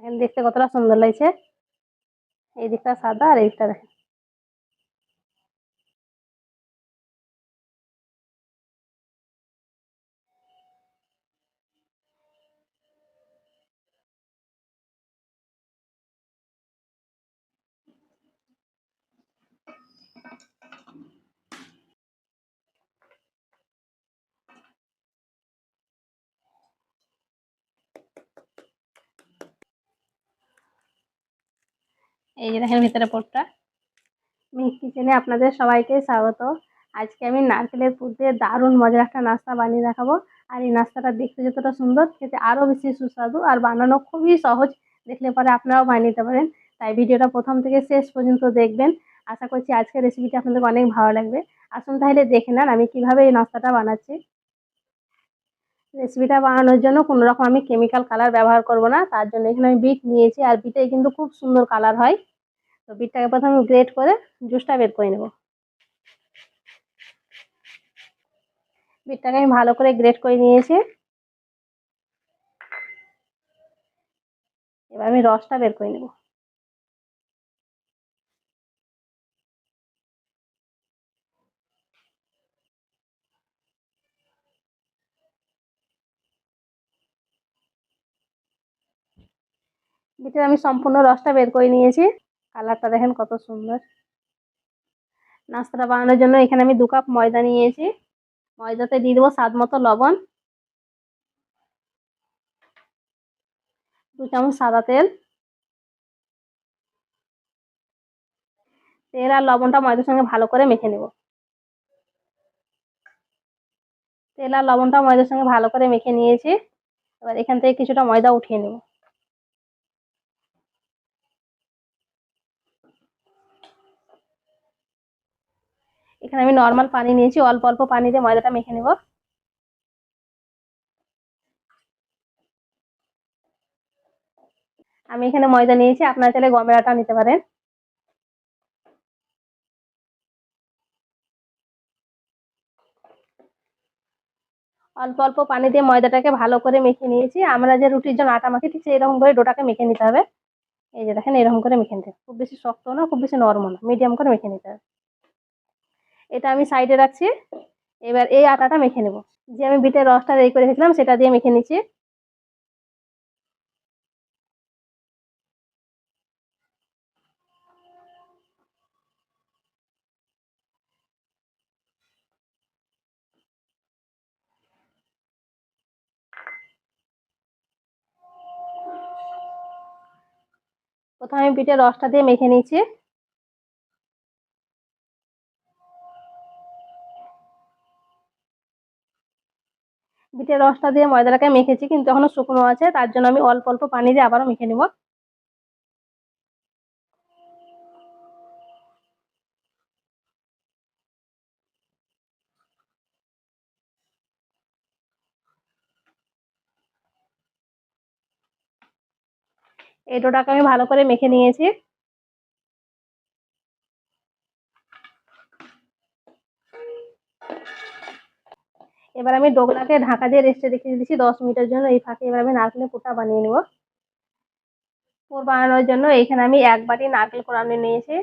দেখেন দেখতে কতটা সুন্দর লাগছে। এই দিকটা সাদা আর এই দিকটা দেখেন। এই যে দেখেন ভিতরে পুরটা। মিস কিচেনে আপনাদের সবাইকে স্বাগত। আজকে আমি নারকেলের পুর দিয়ে দারুণ মজার একটা নাস্তা বানিয়ে দেখাবো। আর এই নাস্তাটা দেখতে যতটা সুন্দর, খেতে আরো বেশি সুস্বাদু আর বানানো খুবই সহজ। দেখলে পরে আপনারাও বানিয়ে নিতে পারেন। তাই ভিডিওটা প্রথম থেকে শেষ পর্যন্ত দেখবেন। আশা করছি আজকের রেসিপিটা আপনাদের অনেক ভালো লাগবে। আসুন তাহলে দেখে নেন আমি কিভাবে এই নাস্তাটা বানাচ্ছি। রেসিপিটা বানানোর জন্য কোনো রকম আমি কেমিক্যাল কালার ব্যবহার করব না। তার জন্য এখানে আমি বিট নিয়েছি, আর বিটে কিন্তু খুব সুন্দর কালার হয়। তো বিটটাকে প্রথমে গ্রেট করে জুসটা বের করে নেব। বিটটাকে আমি ভালো করে গ্রেট করে নিয়েছি। এবার আমি রসটা বের করে নেব। বিটের আমি সম্পূর্ণ রসটা বের করে নিয়েছি। কালারটা দেখেন কত সুন্দর। নাস্তাটা বানানোর জন্য এখানে আমি 2 কাপ ময়দা নিয়েছি। ময়দাতে দিয়ে দেবো স্বাদ মতো লবণ, 2 চামচ সাদা তেল। তেল আর লবণটা ময়দার সঙ্গে ভালো করে মেখে নেব। তেল আর লবণটা ময়দার সঙ্গে ভালো করে মেখে নিয়েছি। এবার এখান থেকে কিছুটা ময়দা উঠিয়ে নেব। এখানে আমি নর্মাল পানি নিয়েছি, অল্প অল্প পানি দিয়ে ময়দাটা মেখে নেব। আমি এখানে ময়দা নিয়েছি, আপনারা চাইলে গমের আটা নিতে পারেন। অল্প অল্প পানি দিয়ে ময়দাটাকে ভালো করে মেখে নিয়েছি। আমরা যে রুটির জন্য আটা মাখি ঠিক সেরকম করে ডোটাকে মেখে নিতে হবে। এই যে দেখেন এরকম করে মেখে নিতে হবে। খুব বেশি শক্ত না, খুব বেশি নরম না, মিডিয়াম করে মেখে নিতে হবে। এটা আমি সাইডে রাখছি। এবার এই আটাটা মেখে নেব। যে আমি বিটের রসটা রেডি করে রেখেছিলাম সেটা দিয়ে মেখে নিচ্ছি। প্রথমে আমি বিটের রসটা দিয়ে মেখে নিচ্ছি। বিটের রসটা দিয়ে ময়দাটাকে মেখেছি, কিন্তু এখনো শুকনো আছে, তার জন্য আমি অল্প অল্প পানি দিয়ে আবারও মেখে নেব। এই ডোটাকে আমি ভালো করে মেখে নিয়েছি। এবার আমি ডোগুলাকে ঢাকা দিয়ে রেস্টে রেখে দিচ্ছি 10 মিনিটের জন্য। এই ফাঁকে এবার আমি নারকেলের পুরটা বানিয়ে নেব। পুর বানানোর জন্য এখানে আমি 1 বাটি নারকেল কোড়ানো নিয়েছি।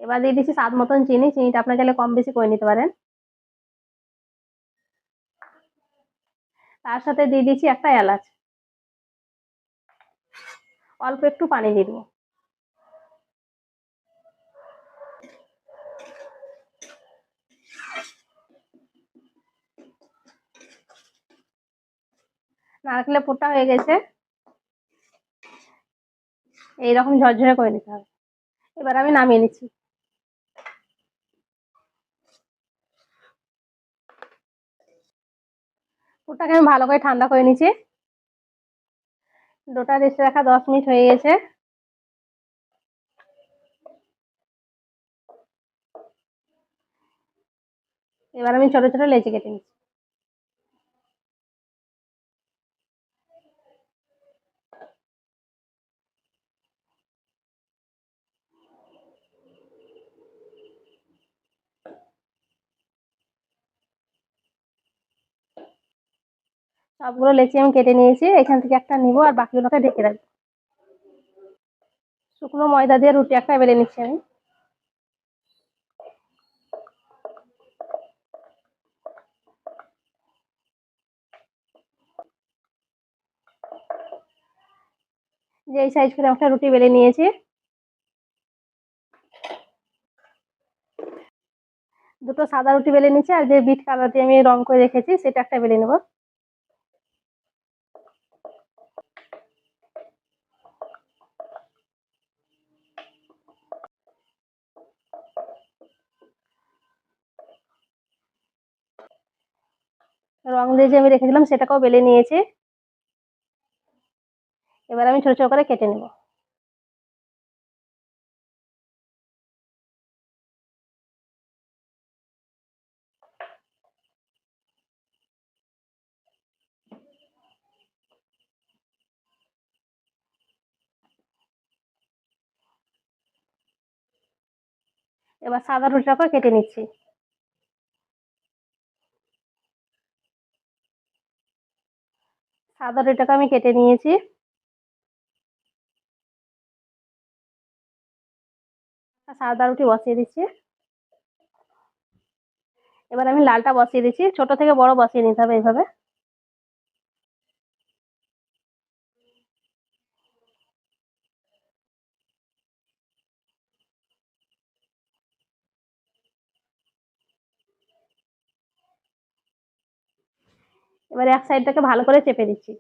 এবার দিয়ে দিচ্ছি স্বাদ মতন চিনি। চিনিটা আপনারা চাইলে কম বেশি করে নিতে পারেন। তার সাথে দিয়ে দিচ্ছি একটা এলাচ। অল্প একটু পানি দিয়ে দেবো। নারকেলের পুরটা হয়ে গেছে। এইরকম ঝরঝরে করে নিতে হবে। এবার আমি নামিয়ে নিচ্ছি। পুরটাকে আমি ভালো করে ঠান্ডা করে নিচ্ছি। ডোটা রেস্টে রাখা 10 মিনিট হয়ে গেছে। এবার আমি ছোট ছোট লেচি কেটে নিচ্ছি। সবগুলো লেচি আমি কেটে নিয়েছি, এখান থেকে একটা নিব আর বাকিগুলোকে ঢেকে রাখবো। শুকনো ময়দা দিয়ে রুটি একটা বেলে নিচ্ছি আমি। যে এই সাইজ করে একটা রুটি বেলে নিয়েছি। দুটো সাদা রুটি বেলে নিচ্ছি, আর যে বিট কালার দিয়ে আমি রং করে রেখেছি সেটা একটা বেলে নেব। রং দিয়ে যে আমি রেখেছিলাম সেটাকেও বেলে নিয়েছি। এবার আমি ছোট ছোট করে কেটে নেব। এবার সাদা রুটিটাকেও কেটে নিচ্ছি। সাদা রুটিটাকে আমি কেটে নিয়েছি। সাদা রুটি বসিয়ে দিচ্ছি। এবার আমি লালটা বসিয়ে দিচ্ছি, ছোট থেকে বড় বসিয়ে নিতে হবে এইভাবে। এবার এক সাইডটাকে ভালো করে চেপে দিচ্ছি।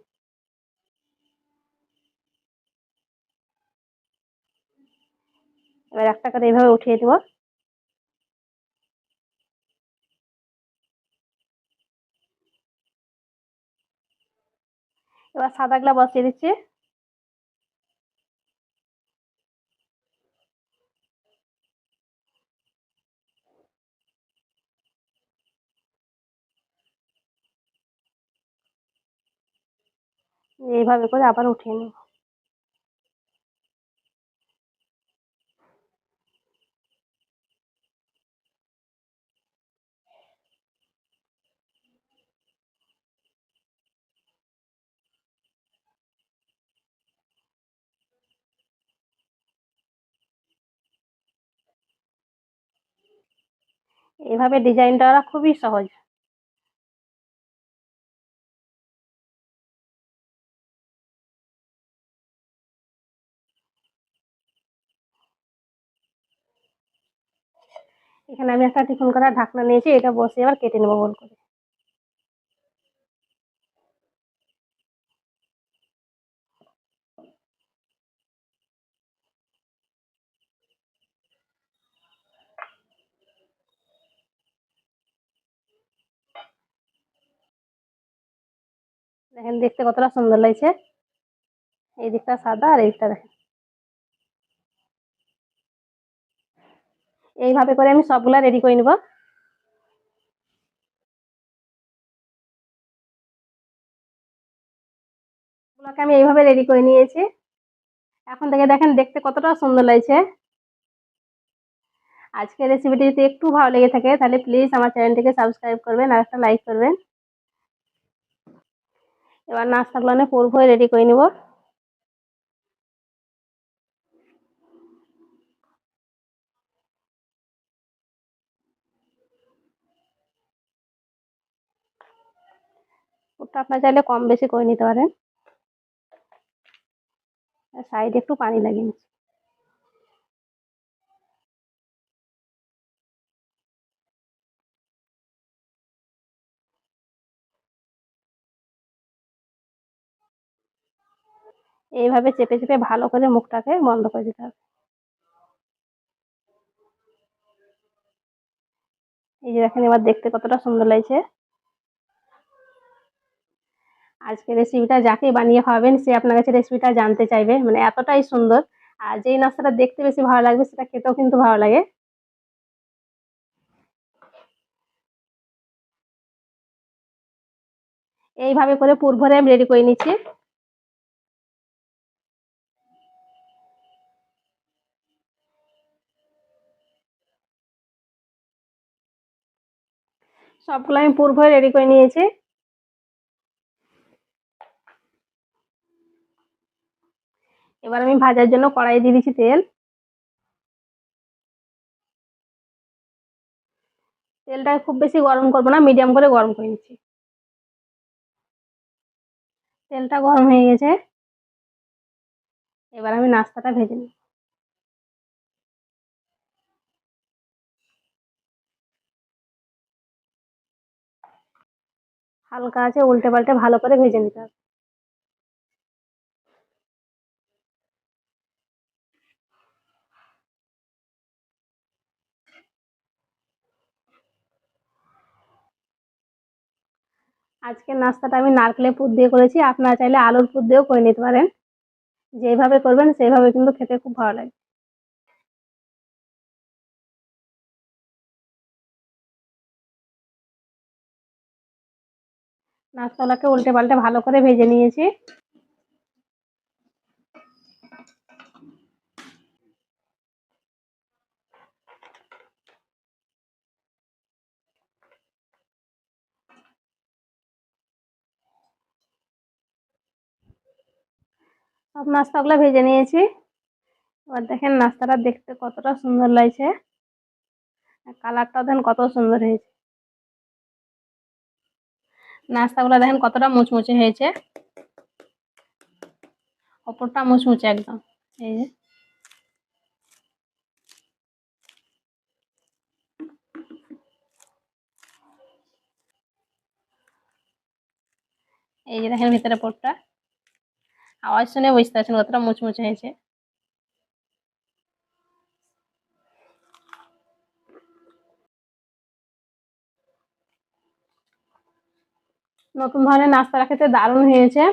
এবার একটা করে এইভাবে উঠিয়ে দেবো। এবার সাদাগুলা বসিয়ে দিচ্ছি। এইভাবে করে আবার উঠিয়ে নেব। এইভাবে ডিজাইনটা করা খুবই সহজ। এখানে আমি একটা টিফিন করার ঢাকনা নিয়েছি, এটা বসিয়ে এবার কেটে নেবো গোল করে। দেখেন দেখতে কতটা সুন্দর লাগছে। এই দিকটা সাদা আর এই দিকটা দেখেন। এইভাবে করে আমি সবগুলা রেডি করে নিব। গুলাকে আমি এইভাবে রেডি করে নিয়েছি। এখন থেকে দেখেন দেখতে কতটা সুন্দর লাগছে। আজকের রেসিপিটি যদি একটু ভালো লেগে থাকে তাহলে প্লিজ আমার চ্যানেলটিকে সাবস্ক্রাইব করবেন আর একটা লাইক করবেন। এবার নাস্তাগুলো আমি পুরো রেডি করে নিব। পুরটা আপনারা চাইলে কম বেশি করে নিতে পারেন। সাইডে একটু পানি লাগিয়ে নিচ্ছি। এইভাবে চেপে চেপে ভালো করে মুখটাকে বন্ধ করে দিতে হবে। এই যে দেখেন এবার দেখতে কতটা সুন্দর লাগছে। আজকে রেসিপিটা যাকে বানিয়ে খাওয়াবেন সে আপনার কাছে রেসিপিটা জানতে চাইবে, মানে এতটাই সুন্দর। আর যেই নাস্তাটা দেখতে বেশি ভালো লাগবে সেটা খেতেও কিন্তু ভালো লাগে। এইভাবে করে পুর ভরে আমি রেডি করে নিচ্ছি। সবগুলো আমি পুর ভরে রেডি করে নিয়েছি। এবার আমি ভাজার জন্য কড়াই দিয়ে দিচ্ছি তেল। তেলটা খুব বেশি গরম করবো না, মিডিয়াম করে গরম করে নিচ্ছি। তেলটা গরম হয়ে গেছে, এবার আমি নাস্তাটা ভেজে নিই। হালকা আছে উল্টে পাল্টে ভালো করে ভেজে নিতে হবে। আজকের নাস্তাটা আমি নারকেলের পুর দিয়ে করেছি, আপনারা চাইলে আলুর পুর দিয়েও করে নিতে পারেন। যেভাবে করবেন সেইভাবে কিন্তু খেতে খুব ভালো লাগে। নাস্তাগুলোকে উল্টে পাল্টে ভালো করে ভেজে নিয়েছি। সব নাস্তাগুলো ভেজে নিয়েছি। এবার দেখেন নাস্তাটা দেখতে কতটা সুন্দর লাগছে, কালারটাও দেখেন কত সুন্দর হয়েছে। নাস্তাগুলো দেখেন কতটা মুচমুচে হয়েছে, ওপরটা মুচমুচে একদম। এই যে দেখেন ভিতরে পোরটা, আওয়াজ শুনে বুঝতে পারছেন কতটা মুচমুচে হয়েছে। নতুন ধরনের নাস্তা খেতে দারুণ হয়েছে।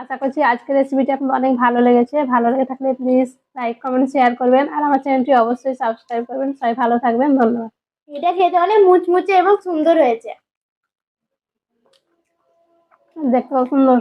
আশা করছি আজকের রেসিপিটি আপনার অনেক ভালো লেগেছে। ভালো লেগে থাকলে প্লিজ লাইক কমেন্ট শেয়ার করবেন, আর আমার চ্যানেলটি অবশ্যই সাবস্ক্রাইব করবেন। সবাই ভালো থাকবেন, ধন্যবাদ। এটা খেতে অনেক মুচমুচে এবং সুন্দর হয়েছে। দেখতে সুন্দর।